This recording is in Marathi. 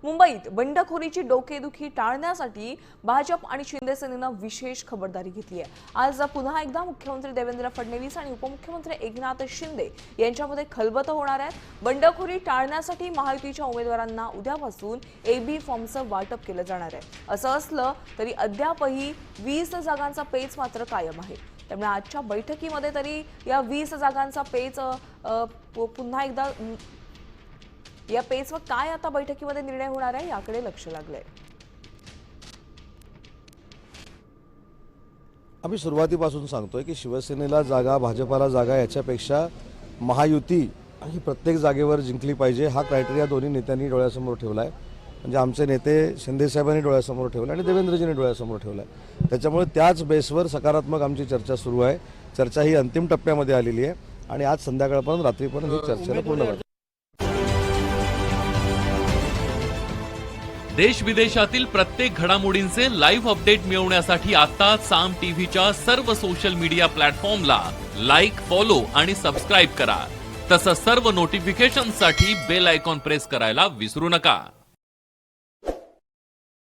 मुंबईत बंडखोरीची डोकेदुखी टाळण्यासाठी भाजप आणि शिंदे सेनेनं विशेष खबरदारी घेतली आहे। आज पुन्हा एकदा मुख्यमंत्री देवेंद्र फडणवीस आणि उपमुख्यमंत्री एकनाथ शिंदे यांच्यामध्ये खलबतं होणार आहे। बंडखोरी टाळण्यासाठी महायुतीच्या उमेदवारांना उद्यापासून एबी फॉर्मचं वाटप केलं जाणार आहे। असं असलं तरी अद्यापही 20 जागांचा पेच मात्र कायम आहे। त्यामुळे आजच्या बैठकीमध्ये तरी या 20 जागांचा पेच पुन्हा एकदा या पेचवर काय आता बैठकीमध्ये निर्णय होणार आहे याकडे लक्ष लागलंय। आम्ही सुरुवातीपासून सांगतोय की शिवसेनेला जागा भाजपाला जागा याच्यापेक्षा महायुती ही प्रत्येक जागेवर जिंकली पाहिजे हा क्रायटेरिया दोन्ही नेत्यांनी डोळ्यासमोर ठेवला आहे। म्हणजे आमचे नेते शिंदे साहेबांनी डोळ्यासमोर ठेवला आणि देवेंद्रजींनी डोळ्यासमोर ठेवला आहे। त्याच्यामुळे त्याच बेसवर सकारात्मक आमची चर्चा सुरू आहे। चर्चा ही अंतिम टप्प्यामध्ये आलेली आहे आणि आज संध्याकाळपर्यंत रात्रीपर्यंत ही चर्चेला पूर्ण होईल। देश विदेशातील प्रत्येक घडामोडींचे लाईव्ह अपडेट मिळवण्यासाठी आता साम टीव्हीच्या सर्व सोशल मीडिया प्लॅटफॉर्मला लाईक, फॉलो आणि सबस्क्राईब करा। तसंच सर्व नोटिफिकेशनसाठी बेल आयकॉन प्रेस करायला विसरू नका।